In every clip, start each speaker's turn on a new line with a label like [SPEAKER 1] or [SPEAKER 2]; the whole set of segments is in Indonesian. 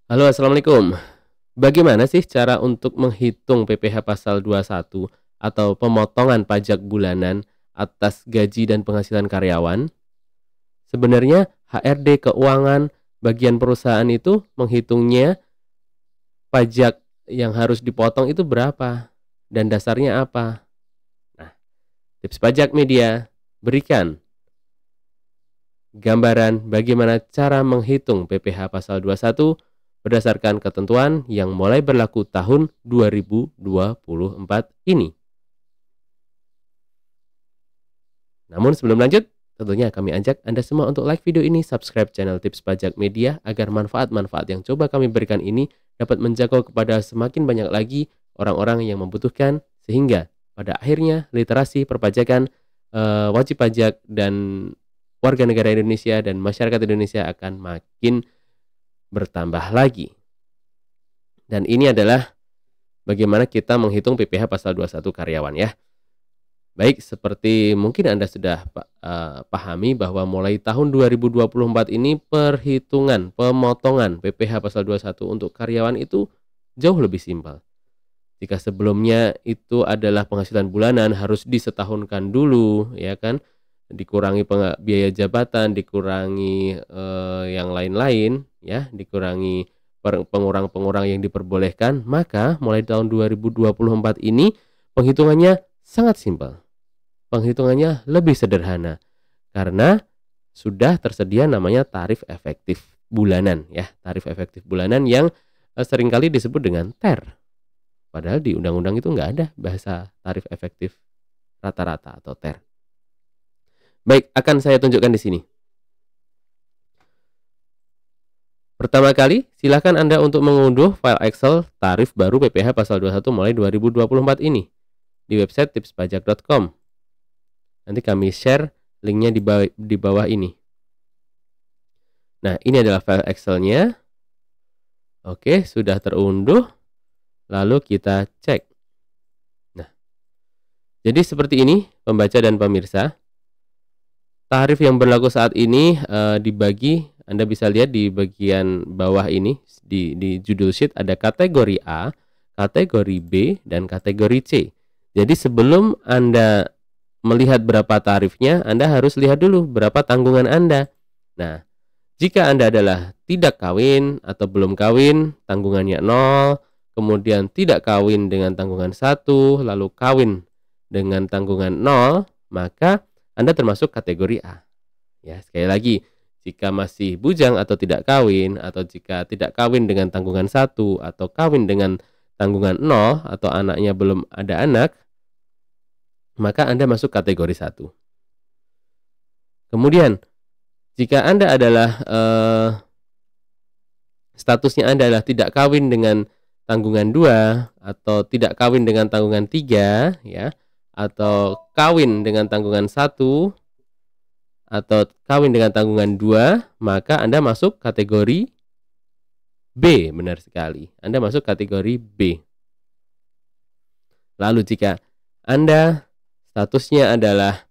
[SPEAKER 1] Halo, Assalamualaikum. Bagaimana sih cara untuk menghitung PPh pasal 21 atau pemotongan pajak bulanan atas gaji dan penghasilan karyawan? Sebenarnya HRD keuangan bagian perusahaan itu menghitungnya pajak yang harus dipotong itu berapa dan dasarnya apa? Nah, tips pajak media berikan gambaran bagaimana cara menghitung PPh pasal 21 berdasarkan ketentuan yang mulai berlaku tahun 2024 ini. Namun sebelum lanjut, tentunya kami ajak Anda semua untuk like video ini, subscribe channel Tips Pajak Media agar manfaat-manfaat yang coba kami berikan ini dapat menjangkau kepada semakin banyak lagi orang-orang yang membutuhkan, sehingga pada akhirnya literasi perpajakan, wajib pajak dan warga negara Indonesia dan masyarakat Indonesia akan makin bertambah lagi. Dan ini adalah bagaimana kita menghitung PPh pasal 21 karyawan ya. Baik, seperti mungkin Anda sudah pahami bahwa mulai tahun 2024 ini perhitungan pemotongan PPh pasal 21 untuk karyawan itu jauh lebih simpel. Jika sebelumnya itu adalah penghasilan bulanan harus disetahunkan dulu, ya kan? Dikurangi biaya jabatan, dikurangi yang lain-lain, ya, dikurangi pengurang-pengurang yang diperbolehkan, maka mulai tahun 2024 ini penghitungannya sangat simpel. Penghitungannya lebih sederhana karena sudah tersedia namanya tarif efektif bulanan, ya, tarif efektif bulanan yang seringkali disebut dengan TER. Padahal di undang-undang itu nggak ada bahasa tarif efektif rata-rata atau TER. Baik, akan saya tunjukkan di sini. Pertama kali, silakan Anda untuk mengunduh file Excel tarif baru PPh pasal 21 mulai 2024 ini di website tipspajak.com. Nanti kami share linknya di bawah ini. Nah, ini adalah file Excel-nya. Oke, sudah terunduh. Lalu kita cek. Nah, jadi seperti ini pembaca dan pemirsa. Tarif yang berlaku saat ini dibagi, Anda bisa lihat di bagian bawah ini, di judul sheet ada kategori A, kategori B, dan kategori C. Jadi sebelum Anda melihat berapa tarifnya, Anda harus lihat dulu berapa tanggungan Anda. Nah, jika Anda adalah tidak kawin atau belum kawin, tanggungannya 0, kemudian tidak kawin dengan tanggungan 1, lalu kawin dengan tanggungan 0, maka Anda termasuk kategori A. Ya, sekali lagi, jika masih bujang atau tidak kawin, atau jika tidak kawin dengan tanggungan 1, atau kawin dengan tanggungan 0, atau anaknya belum ada anak, maka Anda masuk kategori 1. Kemudian, jika Anda adalah statusnya Anda adalah tidak kawin dengan tanggungan 2, atau tidak kawin dengan tanggungan 3, ya, atau kawin dengan tanggungan 1, atau kawin dengan tanggungan 2, maka Anda masuk kategori B. Benar sekali, Anda masuk kategori B. Lalu jika Anda statusnya adalah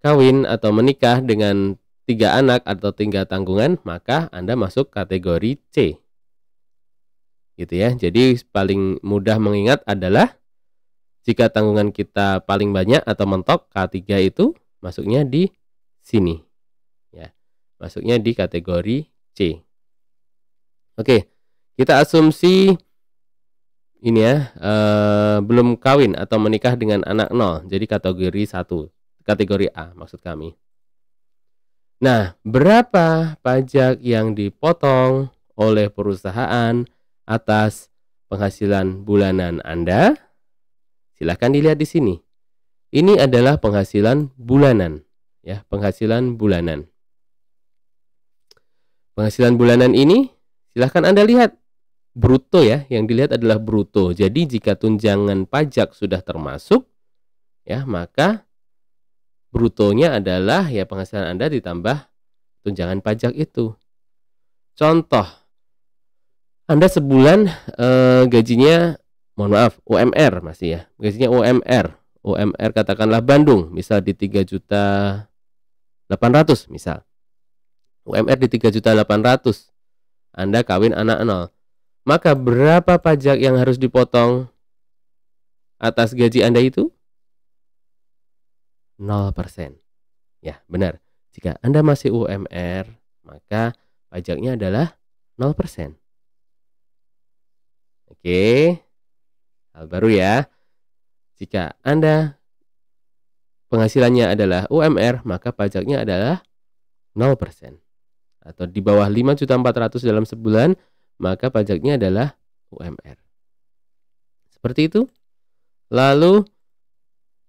[SPEAKER 1] kawin atau menikah dengan 3 anak atau 3 tanggungan, maka Anda masuk kategori C. Gitu ya. Jadi paling mudah mengingat adalah jika tanggungan kita paling banyak atau mentok, K3 itu masuknya di sini. Ya, masuknya di kategori C. Oke, kita asumsi ini ya, belum kawin atau menikah dengan anak 0. Jadi kategori 1, kategori A maksud kami. Nah, berapa pajak yang dipotong oleh perusahaan atas penghasilan bulanan Anda? Silahkan dilihat di sini. Ini adalah penghasilan bulanan, ya, penghasilan bulanan. Penghasilan bulanan ini silahkan Anda lihat bruto ya, yang dilihat adalah bruto. Jadi jika tunjangan pajak sudah termasuk, ya, maka brutonya adalah ya penghasilan Anda ditambah tunjangan pajak itu. Contoh, Anda sebulan gajinya, mohon maaf, UMR masih ya, gajinya UMR katakanlah Bandung, misal di 3.800.000 misal. UMR di 3.800.000. Anda kawin anak 0. Maka berapa pajak yang harus dipotong atas gaji Anda itu? 0%. Ya, benar. Jika Anda masih UMR, maka pajaknya adalah 0%. Oke, hal baru ya. Jika Anda penghasilannya adalah UMR, maka pajaknya adalah 0%. Atau di bawah 5.400.000 dalam sebulan, maka pajaknya adalah UMR. Seperti itu. Lalu,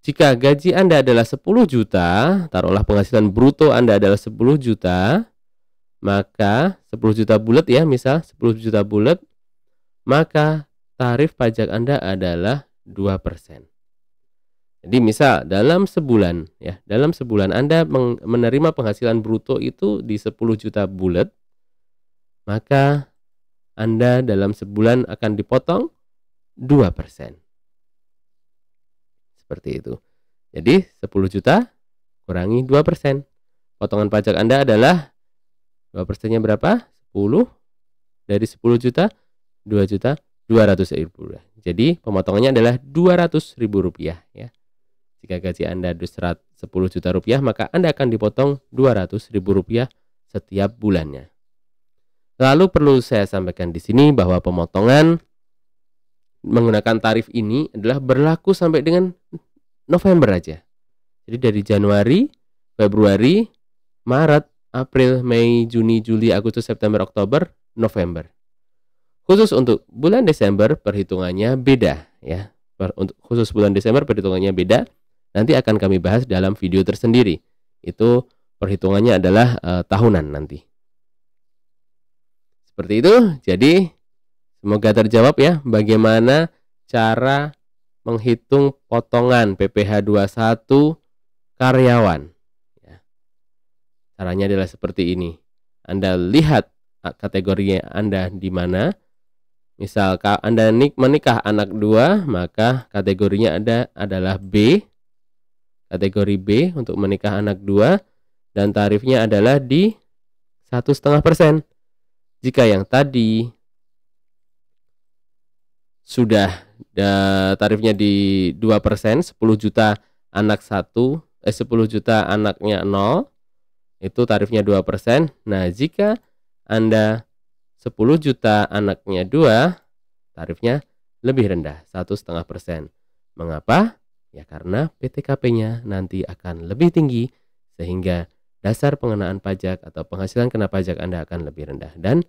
[SPEAKER 1] jika gaji Anda adalah 10 juta, taruhlah penghasilan bruto Anda adalah 10 juta, maka 10 juta bulat ya, misal 10 juta bulat, maka tarif pajak Anda adalah 2%. Jadi misal dalam sebulan ya, dalam sebulan Anda menerima penghasilan bruto itu di 10 juta bulat, maka Anda dalam sebulan akan dipotong 2%. Seperti itu. Jadi 10 juta kurangi 2%. Potongan pajak Anda adalah 2%-nya berapa? 10 dari 10 juta, 2.200.000 rupiah. Jadi pemotongannya adalah 200.000 rupiah ya. Jika gaji Anda 10 juta rupiah, maka Anda akan dipotong 200.000 rupiah setiap bulannya. Lalu perlu saya sampaikan di sini bahwa pemotongan menggunakan tarif ini adalah berlaku sampai dengan November aja. Jadi dari Januari, Februari, Maret, April, Mei, Juni, Juli, Agustus, September, Oktober, November. Khusus untuk bulan Desember perhitungannya beda ya. Untuk khusus bulan Desember perhitungannya beda. Nanti akan kami bahas dalam video tersendiri. Itu perhitungannya adalah tahunan nanti. Seperti itu. Jadi semoga terjawab ya bagaimana cara menghitung potongan PPh 21 karyawan. Ya. Caranya adalah seperti ini. Anda lihat kategori Anda di mana. Misal Anda menikah anak 2, maka kategorinya adalah B. Kategori B untuk menikah anak 2 dan tarifnya adalah di 1,5%. Jika yang tadi sudah tarifnya di 2%, 10 juta anak 10 juta anaknya 0, itu tarifnya 2%. Nah, jika Anda 10 juta anaknya 2, tarifnya lebih rendah, 1,5%. Mengapa? Ya karena PTKP-nya nanti akan lebih tinggi sehingga dasar pengenaan pajak atau penghasilan kena pajak Anda akan lebih rendah. Dan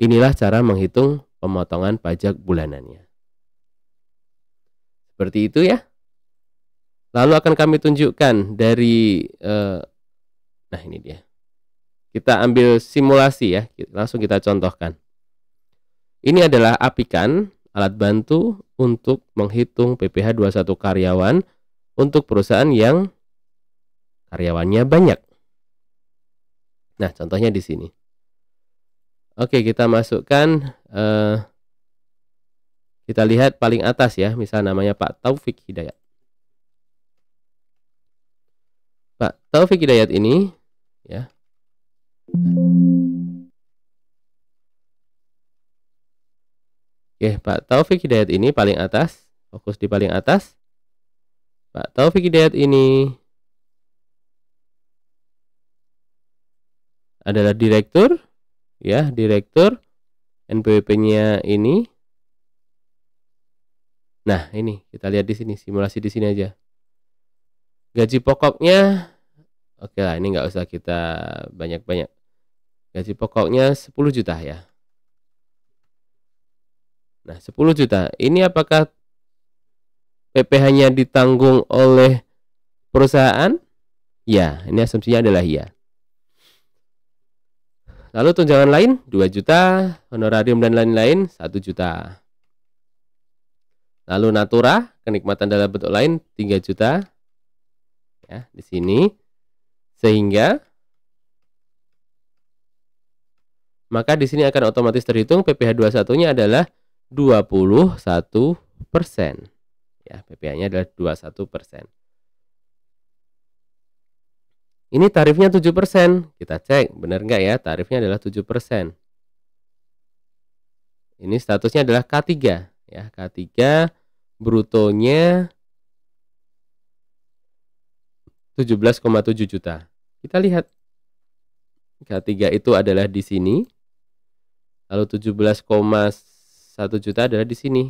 [SPEAKER 1] inilah cara menghitung pemotongan pajak bulanannya. Seperti itu ya. Lalu akan kami tunjukkan dari nah ini dia. Kita ambil simulasi ya, langsung kita contohkan. Ini adalah apikan, alat bantu untuk menghitung PPh 21 karyawan untuk perusahaan yang karyawannya banyak. Nah, contohnya di sini. Oke, kita masukkan, kita lihat paling atas ya, misal namanya Pak Taufik Hidayat. Pak Taufik Hidayat ini, ya. Oke, Pak Taufik Hidayat ini paling atas, fokus di paling atas. Pak Taufik Hidayat ini adalah direktur, ya, direktur. NPWP-nya ini. Nah, ini kita lihat di sini, simulasi di sini aja. Gaji pokoknya, oke lah, ini nggak usah kita banyak-banyak. Gaji pokoknya 10 juta ya. Nah, 10 juta. Ini apakah PPh-nya ditanggung oleh perusahaan? Ya, ini asumsinya adalah ya. Lalu tunjangan lain 2 juta, honorarium dan lain-lain 1 juta. Lalu natura, kenikmatan dalam bentuk lain 3 juta. Ya, di sini. Sehingga maka di sini akan otomatis terhitung PPh 21-nya adalah 21%. Ya, PPh-nya adalah 21%. Ini tarifnya 7%. Kita cek, benar nggak ya? Tarifnya adalah 7%. Ini statusnya adalah K3 ya. K3 brutonya 17,7 juta. Kita lihat K3 itu adalah di sini. Lalu 17,1 juta adalah di sini.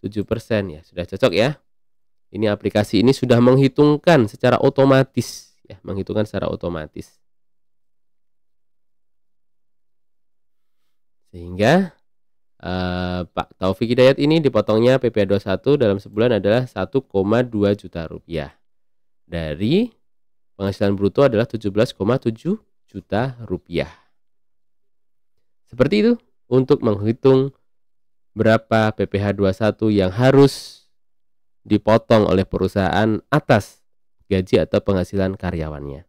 [SPEAKER 1] 7% ya, sudah cocok ya. Ini aplikasi ini sudah menghitungkan secara otomatis ya, menghitungkan secara otomatis. Sehingga Pak Taufik Hidayat ini dipotongnya PPh 21 dalam sebulan adalah 1,2 juta rupiah. Dari penghasilan bruto adalah 17,7 juta rupiah. Seperti itu untuk menghitung berapa PPh 21 yang harus dipotong oleh perusahaan atas gaji atau penghasilan karyawannya.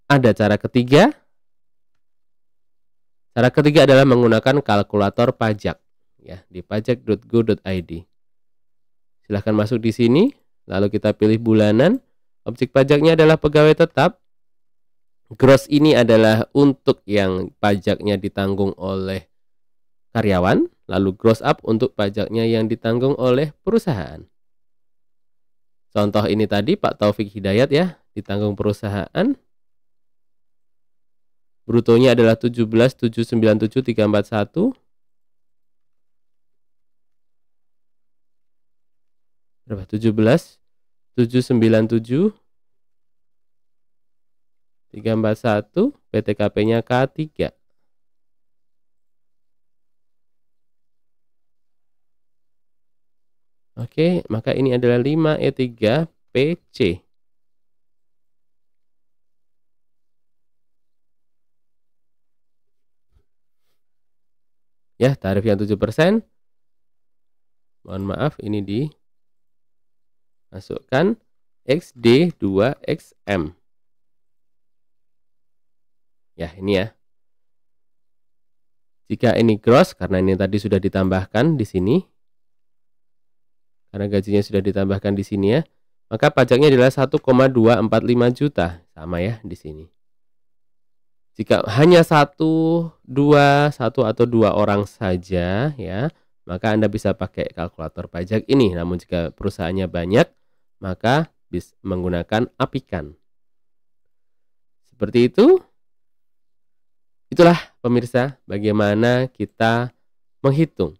[SPEAKER 1] Ada cara ketiga. Cara ketiga adalah menggunakan kalkulator pajak ya di pajak.go.id. Silahkan masuk di sini, lalu kita pilih bulanan. Objek pajaknya adalah pegawai tetap. Gross ini adalah untuk yang pajaknya ditanggung oleh karyawan, lalu gross up untuk pajaknya yang ditanggung oleh perusahaan. Contoh ini tadi Pak Taufik Hidayat ya, ditanggung perusahaan. Brutonya adalah 17.797.341. Berapa? 17.797.341. PTKP-nya K3. Oke, maka ini adalah 5E3 PC. Ya, tarif yang 7%. Mohon maaf, ini dimasukkan XD2XM. Ya, ini ya. Jika ini gross, karena ini tadi sudah ditambahkan di sini. Karena gajinya sudah ditambahkan di sini ya. Maka pajaknya adalah 1,245 juta. Sama ya di sini. Jika hanya satu atau dua orang saja ya, maka Anda bisa pakai kalkulator pajak ini. Namun jika perusahaannya banyak, maka bisa menggunakan Apikan. Seperti itu. Itulah pemirsa bagaimana kita menghitung.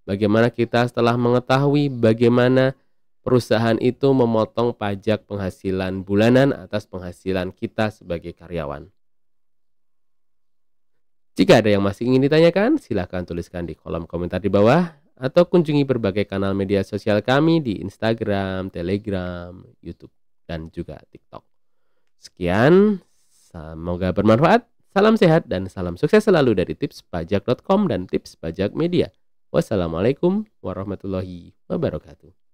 [SPEAKER 1] Bagaimana kita setelah mengetahui bagaimana perusahaan itu memotong pajak penghasilan bulanan atas penghasilan kita sebagai karyawan. Jika ada yang masih ingin ditanyakan, silahkan tuliskan di kolom komentar di bawah atau kunjungi berbagai kanal media sosial kami di Instagram, Telegram, YouTube, dan juga TikTok. Sekian, semoga bermanfaat. Salam sehat dan salam sukses selalu dari tipspajak.com dan Tips Pajak Media. Wassalamualaikum warahmatullahi wabarakatuh.